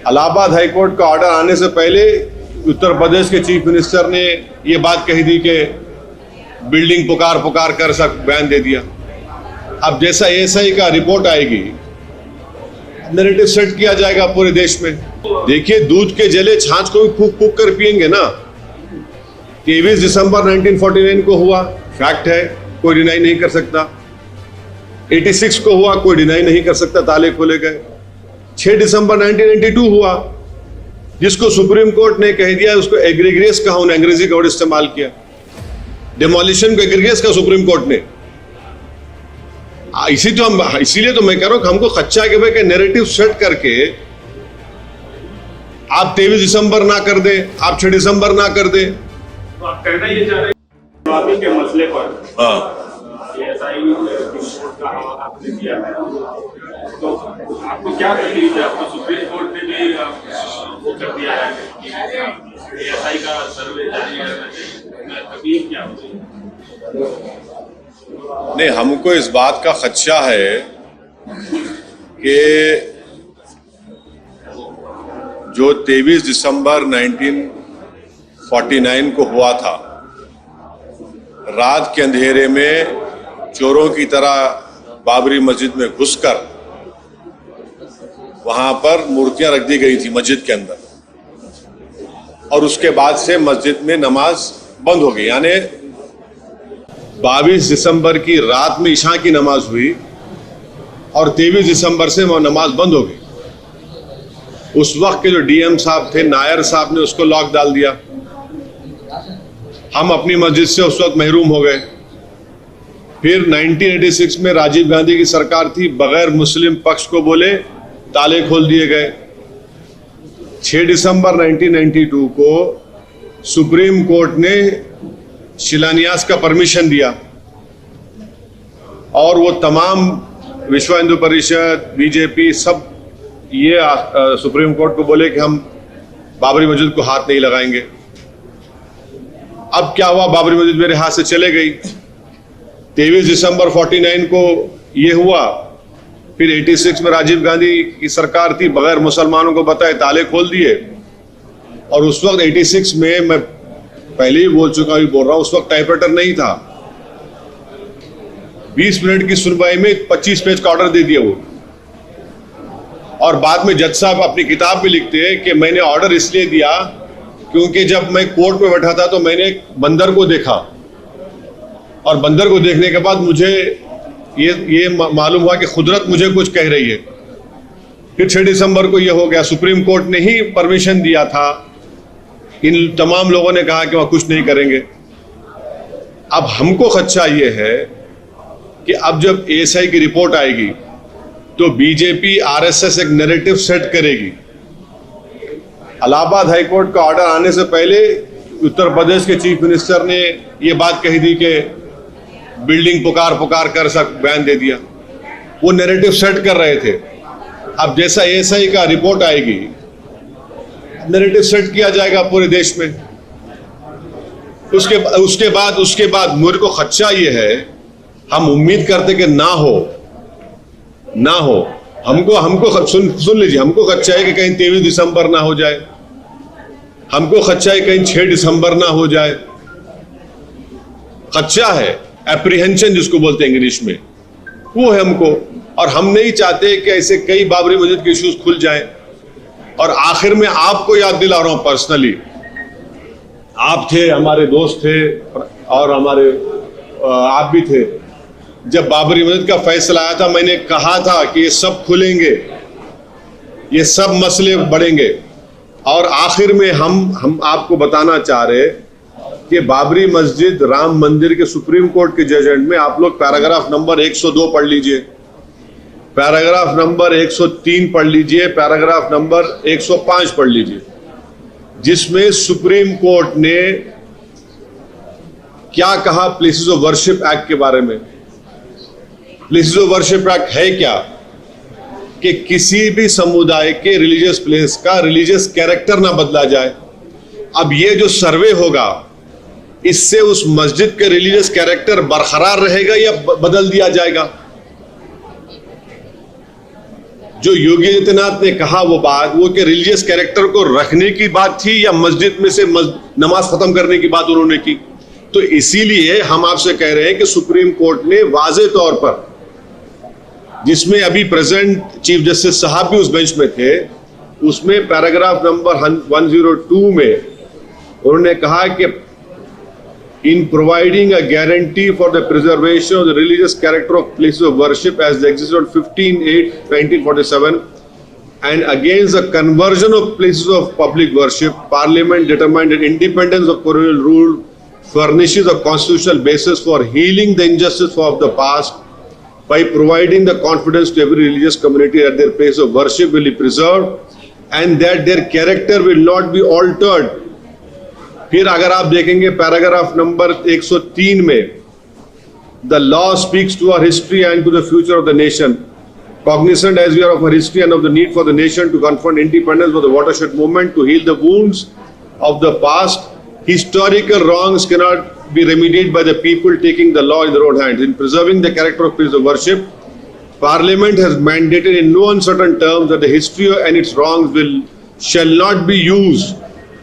Allahabad high court का order आने से पहले उत्तर प्रदेश के चीफ मिनिस्टर ने ये बात कही थी कि बिल्डिंग पुकार कर सब बयान दे दिया। अब जैसा एएसआई का रिपोर्ट आएगी, नैरेटिव सेट किया जाएगा पूरे देश में। देखिए, दूध के जले छाछ को भी फूक फूक कर पिएंगे ना। 23 दिसंबर 1949 को हुआ, फैक्ट है, कोई डिनाई नहीं कर सकता। 86 को हुआ, कोई डिनाई नहीं कर सकता, ताले खोले गए। 6 दिसंबर 1992 हुआ, जिसको सुप्रीम कोर्ट ने कह दिया, उसको एग्रीग्रेस कहा, उन्हें अंग्रेजी का वर्ड इस्तेमाल किया, डेमोलिशन को एग्रीग्रेस का सुप्रीम कोर्ट ने। इसीलिए तो मैं कह रहा हूं कि हमको खच्चा के भाई नैरेटिव सेट करके आप 23 दिसंबर ना कर दे, आप 6 दिसंबर ना कर दे। तो आप कहना ये चाह रहे हैं के मसले पर एएसआई रिपोर्ट का हवाला आपने दिया है, तो आपको क्या तकलीफ है? आपको सुप्रीम कोर्ट ने भी वो कर दिया है कि एएसआई का सर्वे जारी रहना चाहिए, तकलीफ क्या होती है? नहीं, हमको इस बात का खदशा है कि जो 23 दिसंबर 1949 को हुआ था, रात के अंधेरे में चोरों की तरह बाबरी मस्जिद में घुसकर वहां पर मूर्तियां रख दी गई थी मस्जिद के अंदर, और उसके बाद से मस्जिद में नमाज बंद हो गई। यानी 22 दिसंबर की रात में इशा की नमाज हुई और 23 दिसंबर से वह नमाज बंद हो गई। उस वक्त के जो डीएम साहब थे, नायर साहब ने उसको लॉक डाल दिया। हम अपनी मस्जिद से उस वक्त महरूम हो गए। फिर 1986 में राजीव गांधी की सरकार थी, बगैर मुस्लिम पक्ष को बोले ताले खोल दिए गए। 6 दिसंबर 1992 को सुप्रीम कोर्ट ने शिलान्यास का परमिशन दिया और वो तमाम विश्व हिंदू परिषद, बीजेपी, सब ये सुप्रीम कोर्ट को बोले कि हम बाबरी मस्जिद को हाथ नहीं लगाएंगे। अब क्या हुआ, बाबरी मस्जिद मेरे हाथ से चले गई। 23 दिसंबर 49 को ये हुआ। फिर 86 में राजीव गांधी की सरकार थी, बगैर मुसलमानों को बताए ताले खोल दिए। और उस वक्त 86 में, मैं पहले ही बोल चुका हूं, बोल रहा हूं, उस वक्त टाइपराइटर नहीं था। 20 मिनट की सुनवाई में 25 पेज का ऑर्डर दे दिया वो। और बाद में जज साहब अपनी किताब में लिखते हैं कि मैंने ऑर्डर इसलिए दिया क्योंकि जब मैं कोर्ट में बैठा था तो मैंने एक बंदर को देखा, और बंदर को देखने के बाद मुझे ये मालूम हुआ कि कुदरत मुझे कुछ कह रही है। फिर 6 दिसंबर को यह हो गया। सुप्रीम कोर्ट ने ही परमिशन दिया था। इन तमाम लोगों ने कहा कि वह कुछ नहीं करेंगे। अब हमको खदशा ये है कि अब जब एएसआई की रिपोर्ट आएगी तो बीजेपी, आरएसएस एक नैरेटिव सेट करेगी। इलाहाबाद हाईकोर्ट का ऑर्डर आने से पहले उत्तर प्रदेश के चीफ मिनिस्टर ने यह बात कही थी कि बिल्डिंग पुकार कर सब बयान दे दिया। वो नैरेटिव सेट कर रहे थे। अब जैसा एएसआई का रिपोर्ट आएगी, नैरेटिव सेट किया जाएगा पूरे देश में। उसके बाद मेरे को खदशा ये है, हम उम्मीद करते कि ना हो। हमको सुन लीजिए, हमको खदशा है कि कहीं 23 दिसंबर ना हो जाए, हमको खदशा है कहीं 6 दिसंबर ना हो जाए। खदशा है, एप्रीहेंशन जिसको बोलते हैं इंग्लिश में, वो है हमको। और हम नहीं चाहते कि ऐसे कई बाबरी मस्जिद के इश्यूज खुल जाएं। और आखिर में आपको याद दिला रहा हूं पर्सनली, आप थे, हमारे दोस्त थे, और हमारे आप भी थे। जब बाबरी मस्जिद का फैसला आया था, मैंने कहा था कि ये सब खुलेंगे, ये सब मसले बढ़ेंगे। और आखिर में हम आपको बताना चाह रहे कि बाबरी मस्जिद, राम मंदिर के सुप्रीम कोर्ट के जजमेंट में आप लोग पैराग्राफ नंबर 102 पढ़ लीजिए, पैराग्राफ नंबर 103 पढ़ लीजिए, पैराग्राफ नंबर 105 पढ़ लीजिए, जिसमें सुप्रीम कोर्ट ने क्या कहा प्लेसेस ऑफ वर्शिप एक्ट के बारे में। प्लेसेस ऑफ वर्शिप एक्ट है क्या कि किसी भी समुदाय के रिलीजियस प्लेस का रिलीजियस कैरेक्टर ना बदला जाए। अब ये जो सर्वे होगा, इससे उस मस्जिद के रिलीजियस कैरेक्टर बरकरार रहेगा या बदल दिया जाएगा? जो योगी आदित्यनाथ ने कहा वो बात, वो कि रिलीजियस कैरेक्टर को रखने की बात थी या मस्जिद में से नमाज खत्म करने की बात उन्होंने की? तो इसीलिए हम आपसे कह रहे हैं कि सुप्रीम कोर्ट ने वाज़े तौर पर, जिसमें अभी प्रेजेंट चीफ जस्टिस साहब भी उस बेंच में थे, उसमें पैराग्राफ नंबर 102 में उन्होंने कहा कि in providing a guarantee for the preservation of the religious character of places of worship as they existed on 15/8/1947 and against the conversion of places of public worship, Parliament determined that independence of colonial rule furnishes a constitutional basis for healing the injustice of the past by providing the confidence to every religious community that their place of worship will be preserved and that their character will not be altered. फिर अगर आप देखेंगे paragraph number 103 में, the law speaks to our history and to the future of the nation, cognizant as we are of our history and of the need for the nation to confront independence for the watershed movement to heal the wounds of the past. Historical wrongs cannot be remedied by the people taking the law in their own hands. In preserving the character of places of worship, Parliament has mandated in no uncertain terms that the history and its wrongs shall not be used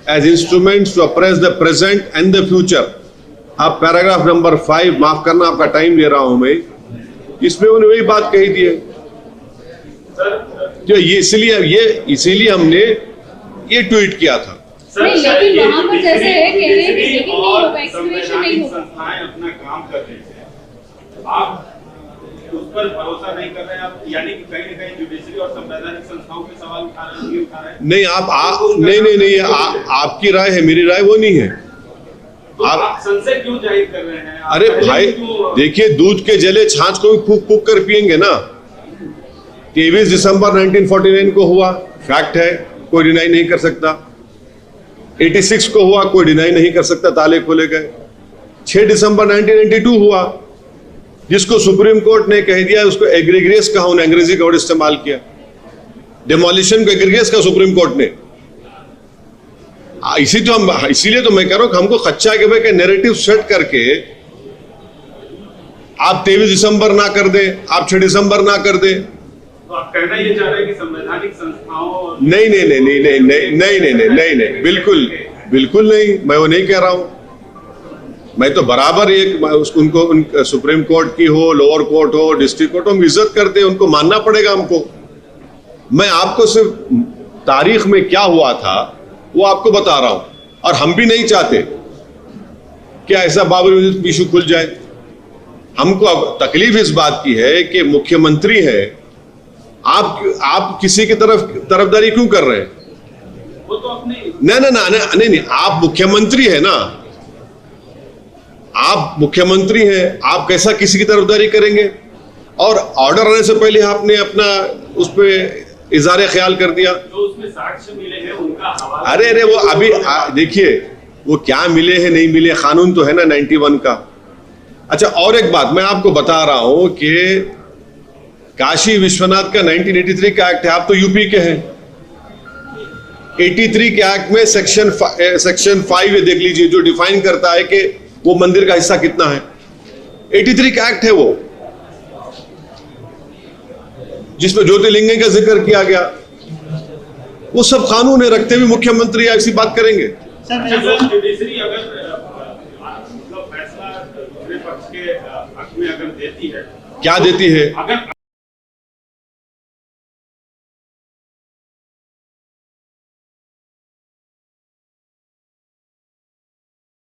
as instruments to oppress the present and the future. अब paragraph number 5, माफ करना आपका time ले रहा हूं मैं, इसमें उन्होंने वही बात कही थी। तो ये इसीलिए हमने ये ट्वीट किया था। नहीं, लेकिन वहां पर जैसे है कह रहे हैं कि लेकिन नहीं होगा, एक्सक्रीशन नहीं होगा। संस्थाएं अपना काम कर रही हैं, आप उस पर भरोसा नहीं कर रहे हैं, आप यानी कि कहीं न कहीं जुडिशरी और संवैधानिक संस्थाओं के सवाल उठा रहे हैं। नहीं नहीं, आपकी राय है, मेरी राय वो नहीं है। तो आप संशय क्यों जाहिर कर रहे हैं? अरे भाई देखिए, दूध के जले छाछ को भी फूक फूक कर पियेंगे ना। 23 दिसंबर 1949 को हुआ, फैक्ट है, कोई डिनाई नहीं कर सकता। 86 को हुआ, कोई डिनाई नहीं कर सकता, ताले खोले गए। 6 दिसंबर 1992 हुआ, जिसको सुप्रीम कोर्ट ने कह दिया, उसको एग्रीग्रेस कहा, उन्हें अंग्रेजी का वर्ड इस्तेमाल किया, डेमोलिशन को एग्रीग्रेस का सुप्रीम कोर्ट ने। इसीलिए तो मैं कह रहा हूं कि हमको खच्चा के भाई नैरेटिव सेट करके आप 23 दिसंबर ना कर दे, आप 6 दिसंबर ना कर दे। तो आप कहना ये चाह रहे हैं कि संवैधानिक संस्थाओं नहीं, बिल्कुल नहीं, मैं वो नहीं कह रहा हूं। मैं तो बराबर उनको सुप्रीम कोर्ट की हो, लोअर कोर्ट हो, डिस्ट्रिक्ट कोर्ट हो, हम इज्जत करते हैं, उनको मानना पड़ेगा हमको। मैं आपको सिर्फ तारीख में क्या हुआ था वो आपको बता रहा हूं, और हम भी नहीं चाहते कि ऐसा बाबरी मस्जिद इशू खुल जाए। हमको अब तकलीफ इस बात की है कि मुख्यमंत्री है, आप किसी की तरफदारी क्यों कर रहे हैं? वो तो अपनी नहीं, आप मुख्यमंत्री है ना, आप मुख्यमंत्री हैं, आप कैसा किसी की तरफदारी करेंगे? और ऑर्डर आने से पहले आपने अपना उस पर इज़हार ख्याल कर दिया। जो उसमें साक्ष्य मिले हैं उनका हवाला। अरे वो अभी देखिए, वो क्या मिले हैं नहीं मिले, कानून तो है ना 91 का। अच्छा, और एक बात मैं आपको बता रहा हूं कि काशी विश्वनाथ का 1983 का एक्ट है, आप तो यूपी के हैं। 83 के एक्ट में सेक्शन 5 देख लीजिए, जो डिफाइन करता है कि वो मंदिर का हिस्सा कितना है। 83 का एक्ट है वो, जिसमें ज्योतिर्लिंग का जिक्र किया गया। वो सब कानून है, रखते हुए मुख्यमंत्री ऐसी बात करेंगे? जुडिशरी अगर फैसला दूसरे पक्ष के हक में अगर देती है, क्या देती है? अगर